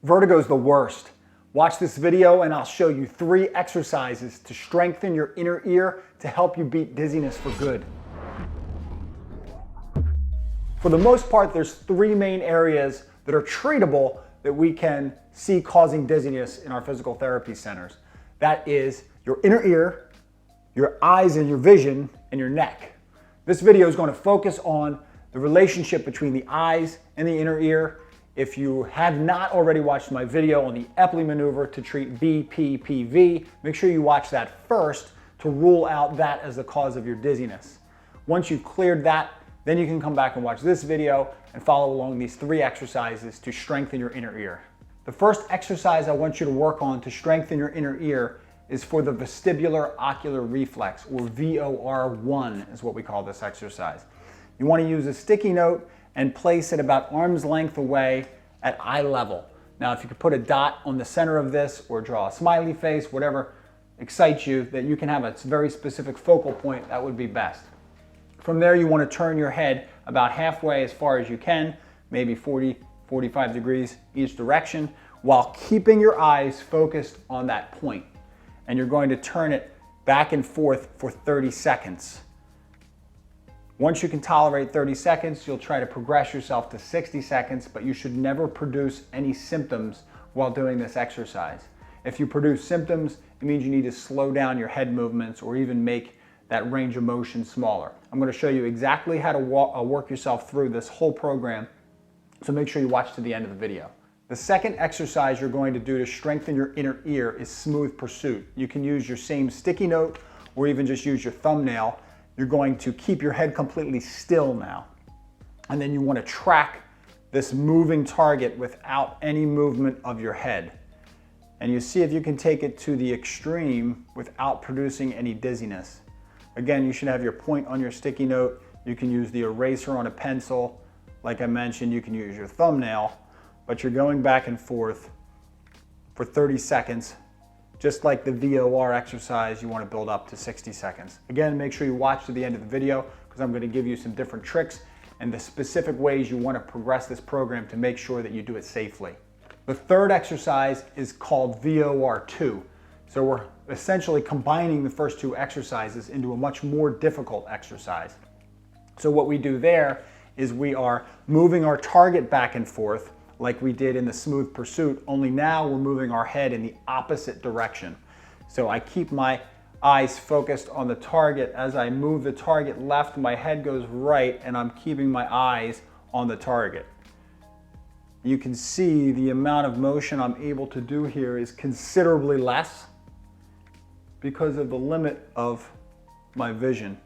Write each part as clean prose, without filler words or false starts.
Vertigo is the worst. Watch this video and I'll show you 3 exercises to strengthen your inner ear to help you beat dizziness for good. For the most part, there's 3 main areas that are treatable that we can see causing dizziness in our physical therapy centers. That is your inner ear, your eyes and your vision, and your neck. This video is going to focus on the relationship between the eyes and the inner ear. If you have not already watched my video on the Epley maneuver to treat BPPV, make sure you watch that first to rule out that as the cause of your dizziness. Once you've cleared that, then you can come back and watch this video and follow along these 3 exercises to strengthen your inner ear. The first exercise I want you to work on to strengthen your inner ear is for the vestibular ocular reflex, or VOR1 is what we call this exercise. You want to use a sticky note and place it about arm's length away at eye level. Now, if you could put a dot on the center of this or draw a smiley face, whatever excites you, that you can have a very specific focal point, that would be best. From there, you want to turn your head about halfway as far as you can, maybe 40, 45 degrees each direction, while keeping your eyes focused on that point. And you're going to turn it back and forth for 30 seconds. Once you can tolerate 30 seconds, you'll try to progress yourself to 60 seconds, but you should never produce any symptoms while doing this exercise. If you produce symptoms, it means you need to slow down your head movements or even make that range of motion smaller. I'm going to show you exactly how to work yourself through this whole program, so make sure you watch to the end of the video. The second exercise you're going to do to strengthen your inner ear is smooth pursuit. You can use your same sticky note or even just use your thumbnail. You're going to keep your head completely still now. And then you want to track this moving target without any movement of your head. And you see if you can take it to the extreme without producing any dizziness. Again, you should have your point on your sticky note. You can use the eraser on a pencil. Like I mentioned, you can use your thumbnail, but you're going back and forth for 30 seconds. Just like the VOR exercise, you want to build up to 60 seconds. Again, make sure you watch to the end of the video because I'm going to give you some different tricks and the specific ways you want to progress this program to make sure that you do it safely. The third exercise is called VOR2. So we're essentially combining the first 2 exercises into a much more difficult exercise. So what we do there is we are moving our target back and forth like we did in the smooth pursuit, only now we're moving our head in the opposite direction. So I keep my eyes focused on the target. As I move the target left, my head goes right, and I'm keeping my eyes on the target. You can see the amount of motion I'm able to do here is considerably less because of the limit of my vision.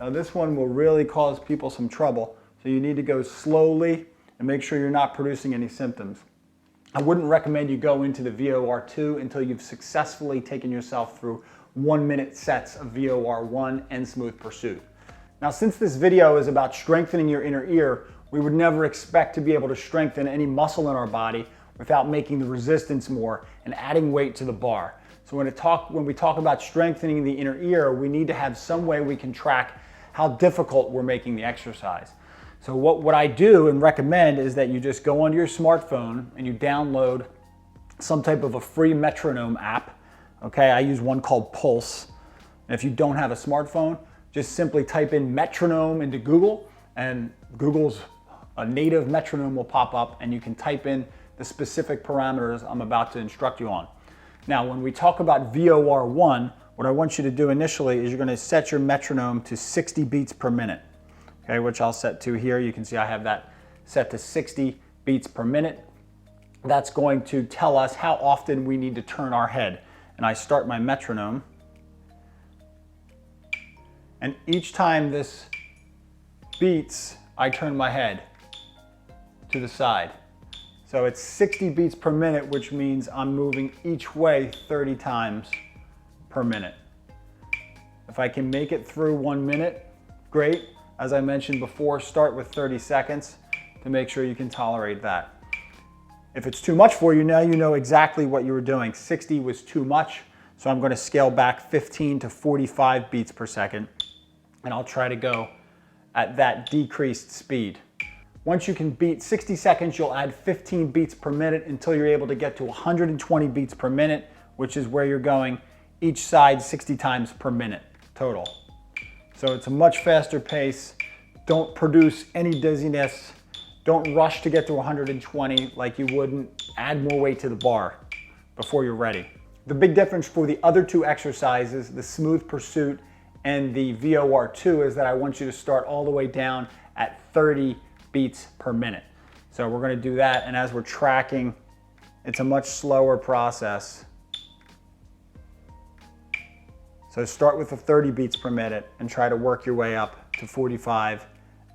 Now this one will really cause people some trouble, so you need to go slowly and make sure you're not producing any symptoms. I wouldn't recommend you go into the VOR2 until you've successfully taken yourself through 1-minute sets of VOR1 and smooth pursuit. Now, since this video is about strengthening your inner ear, we would never expect to be able to strengthen any muscle in our body without making the resistance more and adding weight to the bar. So when we talk about strengthening the inner ear, we need to have some way we can track how difficult we're making the exercise. So what I do and recommend is that you just go onto your smartphone and you download some type of a free metronome app. Okay, I use one called Pulse. And if you don't have a smartphone, just simply type in metronome into Google, and Google's a native metronome will pop up, and you can type in the specific parameters I'm about to instruct you on. Now, when we talk about VOR1, what I want you to do initially is you're going to set your metronome to 60 beats per minute. Okay, which I'll set to here. You can see I have that set to 60 beats per minute. That's going to tell us how often we need to turn our head. And I start my metronome. And each time this beats, I turn my head to the side. So it's 60 beats per minute, which means I'm moving each way 30 times per minute. If I can make it through 1 minute, great. As I mentioned before, start with 30 seconds to make sure you can tolerate that. If it's too much for you, now you know exactly what you were doing. 60 was too much, so I'm going to scale back 15 to 45 beats per second, and I'll try to go at that decreased speed. Once you can beat 60 seconds, you'll add 15 beats per minute until you're able to get to 120 beats per minute, which is where you're going each side 60 times per minute total. So it's a much faster pace. Don't produce any dizziness. Don't rush to get to 120 like you wouldn't. Add more weight to the bar before you're ready. The big difference for the other two exercises, the Smooth Pursuit and the VOR2, is that I want you to start all the way down at 30 beats per minute. So we're gonna do that, and as we're tracking, it's a much slower process. So start with the 30 beats per minute and try to work your way up to 45,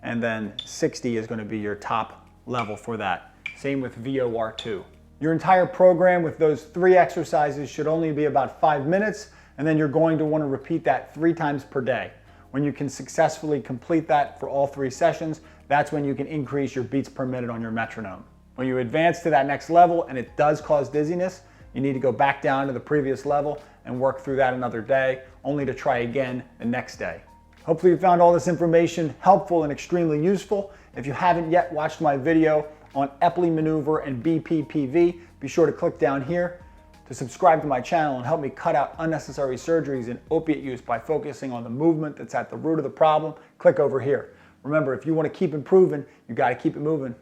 and then 60 is gonna be your top level for that. Same with VOR2. Your entire program with those 3 exercises should only be about 5 minutes, and then you're going to want to repeat that 3 times per day. When you can successfully complete that for all 3 sessions, that's when you can increase your beats per minute on your metronome. When you advance to that next level and it does cause dizziness, you need to go back down to the previous level and work through that another day, only to try again the next day. Hopefully you found all this information helpful and extremely useful. If you haven't yet watched my video on Epley maneuver and BPPV, be sure to click down here to subscribe to my channel and help me cut out unnecessary surgeries and opiate use by focusing on the movement that's at the root of the problem. Click over here. Remember, if you want to keep improving, you got to keep it moving.